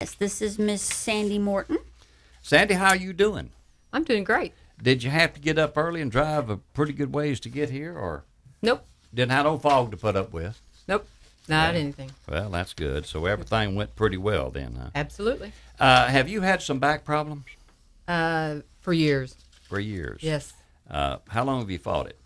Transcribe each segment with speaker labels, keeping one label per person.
Speaker 1: Yes, this is Miss Sandy Morton.
Speaker 2: Sandy, how you doing?
Speaker 3: I'm doing great.
Speaker 2: Did you have to get up early and drive a pretty good ways to get here, or
Speaker 3: Nope.
Speaker 2: didn't have no fog to put up with?
Speaker 3: Nope. Not anything.
Speaker 2: Well, that's good. So everything went pretty well then, huh?
Speaker 3: Absolutely.
Speaker 2: Have you had some back problems?
Speaker 3: For years.
Speaker 2: For years.
Speaker 3: Yes.
Speaker 2: How long have you fought it?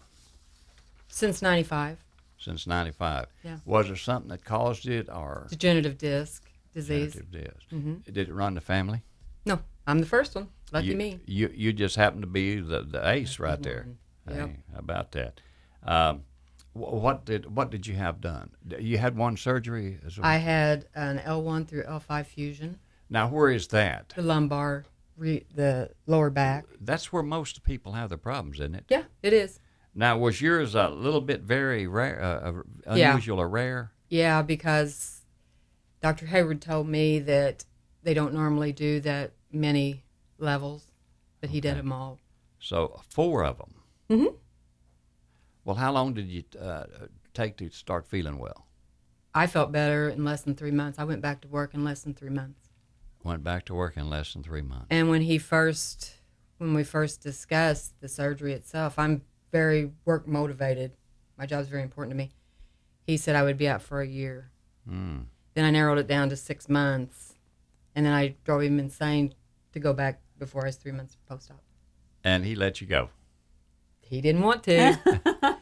Speaker 3: Since 95.
Speaker 2: Since 95.
Speaker 3: Yeah.
Speaker 2: Was there something that caused it, or
Speaker 3: Degenerative disc disease.
Speaker 2: degenerative disc?
Speaker 3: Mm-hmm.
Speaker 2: Did it run the family?
Speaker 3: No, I'm the first one. Lucky me.
Speaker 2: You just happen to be the ace right there.
Speaker 3: Yep.
Speaker 2: Hey, how about that? What did you have done? You had one surgery as well?
Speaker 3: I had an L1 through L5 fusion.
Speaker 2: Now, where is that?
Speaker 3: The lumbar, the lower back.
Speaker 2: That's where most people have their problems, isn't it?
Speaker 3: Yeah, it is.
Speaker 2: Now, was yours a little bit very rare, unusual or rare?
Speaker 3: Yeah, because Dr. Hayward told me that they don't normally do that many levels, but he did them all.
Speaker 2: So 4 of them.
Speaker 3: Mm-hmm.
Speaker 2: Well, how long did you take to start feeling well?
Speaker 3: I felt better in less than 3 months. I went back to work in less than 3 months.
Speaker 2: Went back to work in less than 3 months.
Speaker 3: And when we first discussed the surgery itself, I'm very work motivated. My job's very important to me. He said I would be out for a year.
Speaker 2: Mm.
Speaker 3: Then I narrowed it down to 6 months, and then I drove him insane to go back before I was 3 months post-op.
Speaker 2: And he let you go.
Speaker 3: He didn't want to,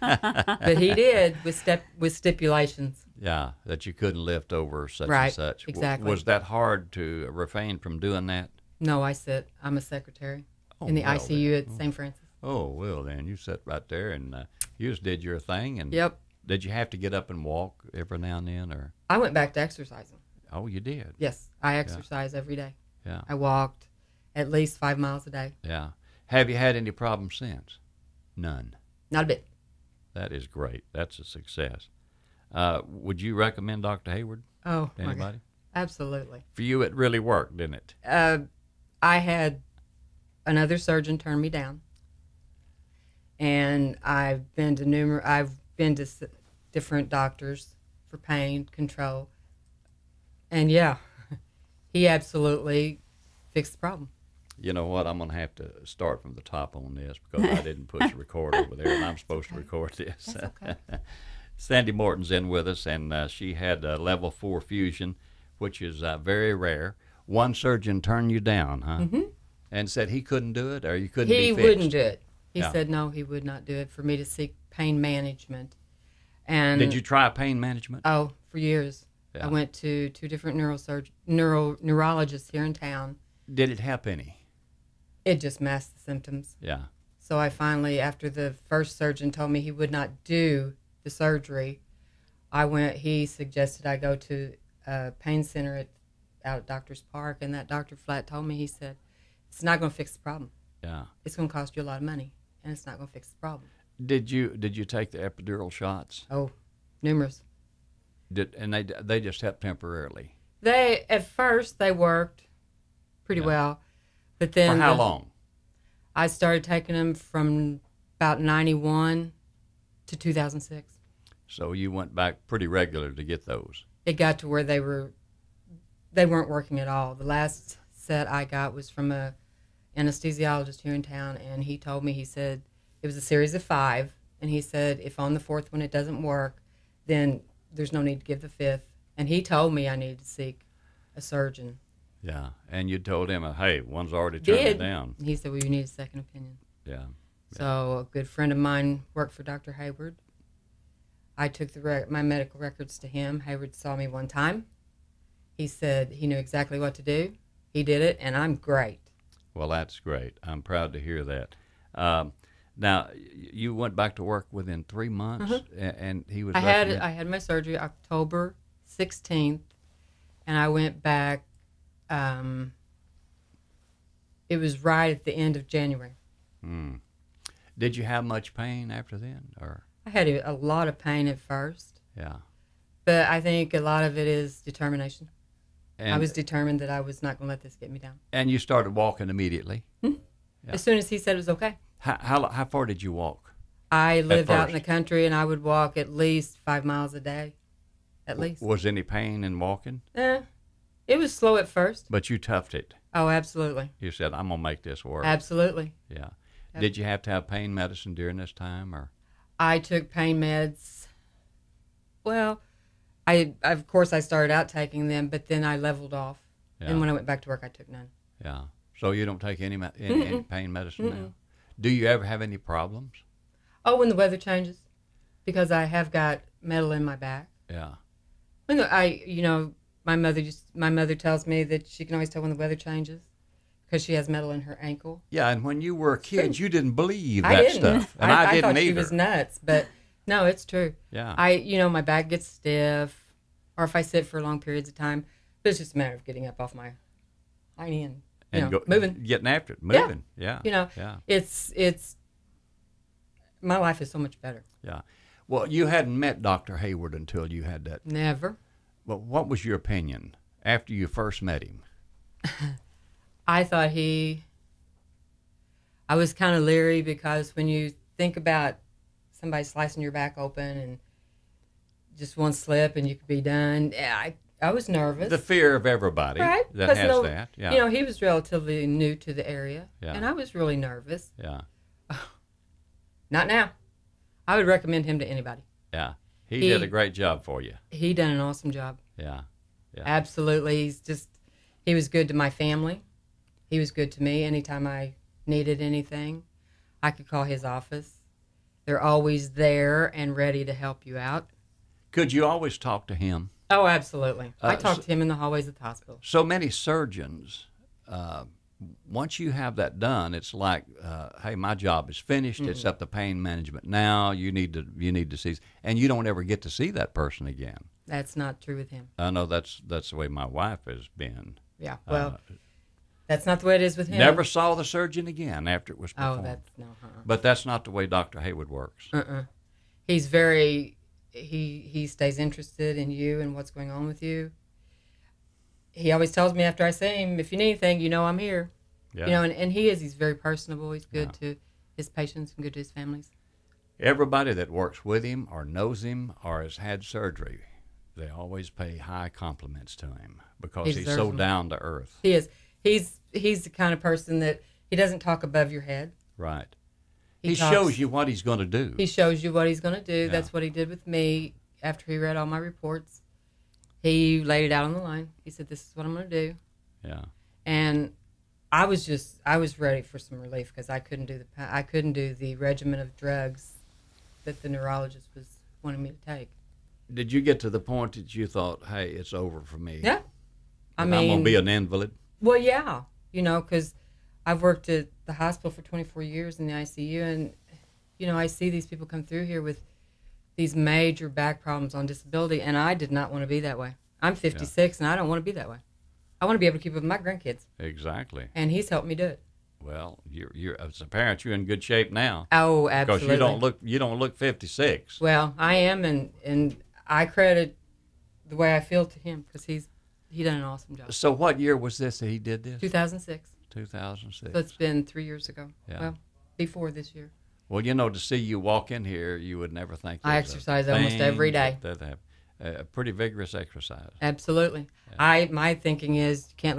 Speaker 3: but he did with stipulations.
Speaker 2: Yeah, that you couldn't lift over such
Speaker 3: Right,
Speaker 2: and such.
Speaker 3: exactly.
Speaker 2: Was that hard to refrain from doing that?
Speaker 3: No, I'm a secretary in the
Speaker 2: well,
Speaker 3: ICU
Speaker 2: then.
Speaker 3: at St. Francis.
Speaker 2: Oh, well, then you sat right there and you just did your thing. And
Speaker 3: Yep.
Speaker 2: Did you have to get up and walk every now and then, or?
Speaker 3: I went back to exercising.
Speaker 2: Oh, you did.
Speaker 3: Yes, I exercise every day.
Speaker 2: Yeah.
Speaker 3: I walked at least 5 miles a day.
Speaker 2: Yeah. Have you had any problems since? None.
Speaker 3: Not a bit.
Speaker 2: That is great. That's a success. Would you recommend Dr. Hayward
Speaker 3: Oh,
Speaker 2: to
Speaker 3: my
Speaker 2: anybody?
Speaker 3: God. Absolutely.
Speaker 2: For you, it really worked, didn't it?
Speaker 3: I had another surgeon turn me down, and I've been to different doctors for pain control, and yeah, he absolutely fixed the problem.
Speaker 2: You know what? I'm going to have to start from the top on this because I didn't push the record over there, and I'm supposed to record this.
Speaker 3: That's okay.
Speaker 2: Sandy Morton's in with us, and she had level 4 fusion, which is very rare. One surgeon turned you down, huh?
Speaker 3: Mm-hmm.
Speaker 2: And said he couldn't do it, or you couldn't be
Speaker 3: He
Speaker 2: fixed?
Speaker 3: wouldn't do it. He
Speaker 2: Yeah.
Speaker 3: said no, he would not do it for me to seek pain management. And
Speaker 2: Did you try pain management?
Speaker 3: Oh, for years.
Speaker 2: Yeah.
Speaker 3: I went to 2 different neurologists here in town.
Speaker 2: Did it help any?
Speaker 3: It just masked the symptoms.
Speaker 2: Yeah.
Speaker 3: So I finally, after the first surgeon told me he would not do the surgery, he suggested I go to a pain center out at Doctor's Park, and that doctor flat told me, he said, it's not going to fix the problem.
Speaker 2: Yeah.
Speaker 3: It's going to cost you a lot of money, and it's not going to fix the problem.
Speaker 2: Did you take the epidural shots?
Speaker 3: Oh, numerous.
Speaker 2: And they just helped temporarily?
Speaker 3: At first, they worked pretty well. But then
Speaker 2: For how long?
Speaker 3: I started taking them from about 91 to 2006.
Speaker 2: So you went back pretty regular to get those?
Speaker 3: It got to where they weren't working at all. The last set I got was from a anesthesiologist here in town, and he told me, he said, it was a series of 5, and he said, if on the 4th one it doesn't work, then there's no need to give the 5th. And he told me I needed to seek a surgeon.
Speaker 2: Yeah, and you told him, hey, one's already turned it down.
Speaker 3: He said, well, you need a second opinion.
Speaker 2: Yeah.
Speaker 3: So a good friend of mine worked for Dr. Hayward. I took my medical records to him. Hayward saw me one time. He said he knew exactly what to do. He did it, and I'm great.
Speaker 2: Well, that's great. I'm proud to hear that. Now, you went back to work within 3 months, and he was.
Speaker 3: I had my surgery October 16th, and I went back. It was right at the end of January.
Speaker 2: Did you have much pain after then, or?
Speaker 3: I had a lot of pain at first.
Speaker 2: Yeah.
Speaker 3: But I think a lot of it is determination.
Speaker 2: And,
Speaker 3: I was determined that I was not going to let this get me down.
Speaker 2: And you started walking immediately?
Speaker 3: Yeah. As soon as he said it was okay.
Speaker 2: How far did you walk?
Speaker 3: I lived out in
Speaker 2: first?
Speaker 3: the country, and I would walk at least 5 miles a day. At least.
Speaker 2: Was any pain in walking?
Speaker 3: It was slow at first.
Speaker 2: But you toughed it.
Speaker 3: Oh, absolutely.
Speaker 2: You said, I'm going to make this work.
Speaker 3: Absolutely.
Speaker 2: Yeah. Did you have to have pain medicine during this time? Or
Speaker 3: I took pain meds. Well, I of course I started out taking them, but then I leveled off.
Speaker 2: Yeah.
Speaker 3: And when I went back to work, I took none.
Speaker 2: Yeah. So you don't take any pain medicine now? Do you ever have any problems?
Speaker 3: Oh, when the weather changes, because I have got metal in my back.
Speaker 2: Yeah.
Speaker 3: My mother tells me that she can always tell when the weather changes because she has metal in her ankle.
Speaker 2: Yeah, and when you were a kid, you didn't believe
Speaker 3: I
Speaker 2: that
Speaker 3: didn't.
Speaker 2: stuff, and I didn't
Speaker 3: thought
Speaker 2: either.
Speaker 3: she was nuts, but no, it's true.
Speaker 2: Yeah.
Speaker 3: My back gets stiff, or if I sit for long periods of time, but it's just a matter of getting up off my hiney and moving,
Speaker 2: getting after it, moving. Yeah.
Speaker 3: Yeah. It's my life is so much better.
Speaker 2: Yeah. Well, you hadn't met Dr. Hayward until you had that.
Speaker 3: Never.
Speaker 2: Well, what was your opinion after you first met him?
Speaker 3: I thought I was kind of leery because when you think about somebody slicing your back open and just one slip and you could be done, I was nervous.
Speaker 2: The fear of everybody
Speaker 3: right?
Speaker 2: that has that. Yeah.
Speaker 3: He was relatively new to the area,
Speaker 2: Yeah.
Speaker 3: and I was really nervous.
Speaker 2: Yeah.
Speaker 3: Not now. I would recommend him to anybody.
Speaker 2: Yeah. He did a great job for you.
Speaker 3: He done an awesome job.
Speaker 2: Yeah. Yeah.
Speaker 3: Absolutely. He was good to my family. He was good to me. Anytime I needed anything, I could call his office. They're always there and ready to help you out.
Speaker 2: Could you always talk to him?
Speaker 3: Oh, absolutely. I talked to him in the hallways of the hospital.
Speaker 2: So many surgeons, once you have that done, it's like, hey, my job is finished. Mm-hmm. It's up to pain management now. You need to see, and you don't ever get to see that person again.
Speaker 3: That's not true with him.
Speaker 2: I know that's the way my wife has been.
Speaker 3: Yeah, well, that's not the way it is with him.
Speaker 2: Never saw the surgeon again after it was performed.
Speaker 3: Oh, that's no.
Speaker 2: But that's not the way Dr. Hayward works.
Speaker 3: He's very. He stays interested in you and what's going on with you. He always tells me after I see him, if you need anything, I'm here.
Speaker 2: Yeah.
Speaker 3: And he's very personable. He's good to his patients and good to his families.
Speaker 2: Everybody that works with him or knows him or has had surgery, they always pay high compliments to him because he's so down to earth.
Speaker 3: He is. He's the kind of person that he doesn't talk above your head.
Speaker 2: Right. He shows you what he's going to do.
Speaker 3: He shows you what he's going to do.
Speaker 2: Yeah.
Speaker 3: That's what he did with me after he read all my reports. He laid it out on the line. He said, this is what I'm going to do.
Speaker 2: Yeah.
Speaker 3: And I was ready for some relief because I couldn't do the regimen of drugs that the neurologist was wanting me to take.
Speaker 2: Did you get to the point that you thought, hey, it's over for me?
Speaker 3: Yeah.
Speaker 2: I'm going to be an invalid?
Speaker 3: Well, yeah. Because I've worked at the hospital for 24 years in the ICU, and, I see these people come through here with these major back problems on disability, and I did not want to be that way. I'm 56, and I don't want to be that way. I want to be able to keep up with my grandkids.
Speaker 2: Exactly.
Speaker 3: And he's helped me do it.
Speaker 2: Well, you're as a parent, you're in good shape now.
Speaker 3: Oh, absolutely.
Speaker 2: Because you don't look 56.
Speaker 3: Well, I am, and I credit the way I feel to him because he done an awesome job.
Speaker 2: So what year was this that he did this?
Speaker 3: 2006.
Speaker 2: 2006.
Speaker 3: So it's been 3 years ago.
Speaker 2: Yeah.
Speaker 3: Well, before this year.
Speaker 2: Well, to see you walk in here, you would never think.
Speaker 3: I exercise almost every day.
Speaker 2: That have a pretty vigorous exercise.
Speaker 3: Absolutely. Yeah. My thinking is you can't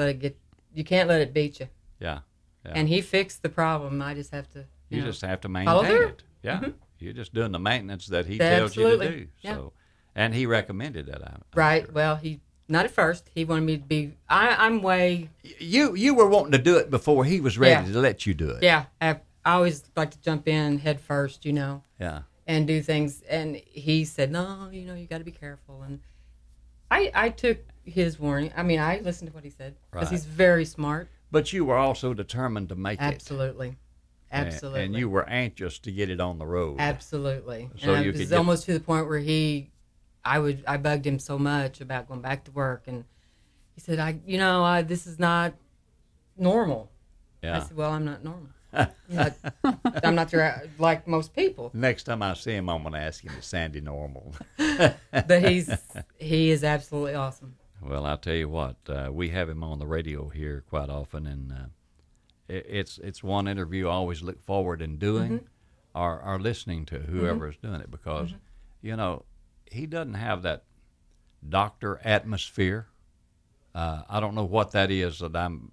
Speaker 3: let it beat you.
Speaker 2: Yeah. Yeah.
Speaker 3: And he fixed the problem. I just have to.
Speaker 2: You just have to
Speaker 3: follow
Speaker 2: maintain
Speaker 3: through.
Speaker 2: it. Yeah. Mm-hmm. You're just doing the maintenance that he
Speaker 3: Absolutely.
Speaker 2: tells you to do.
Speaker 3: Yeah.
Speaker 2: So, and he recommended that. I'm
Speaker 3: right.
Speaker 2: Sure.
Speaker 3: Well, not at first. He wanted me to be. I'm way.
Speaker 2: You were wanting to do it before he was ready to let you do it.
Speaker 3: Yeah. I always like to jump in head first, Yeah. And do things. And he said, no, you got to be careful. And I took his warning. I mean, I listened to what he said because he's very smart.
Speaker 2: But you were also determined to make
Speaker 3: Absolutely.
Speaker 2: it.
Speaker 3: Absolutely.
Speaker 2: And you were anxious to get it on the road.
Speaker 3: Absolutely.
Speaker 2: So
Speaker 3: and it was almost to the point where I bugged him so much about going back to work, and he said, this is not normal.
Speaker 2: Yeah.
Speaker 3: I said, well, I'm not normal. I'm not like most people.
Speaker 2: Next time I see him, I'm going to ask him, is Sandy normal?
Speaker 3: But he is absolutely awesome.
Speaker 2: Well, I'll tell you what, we have him on the radio here quite often, and it's one interview I always look forward in doing or listening to whoever is doing it because, he doesn't have that doctor atmosphere. I don't know what that is that I'm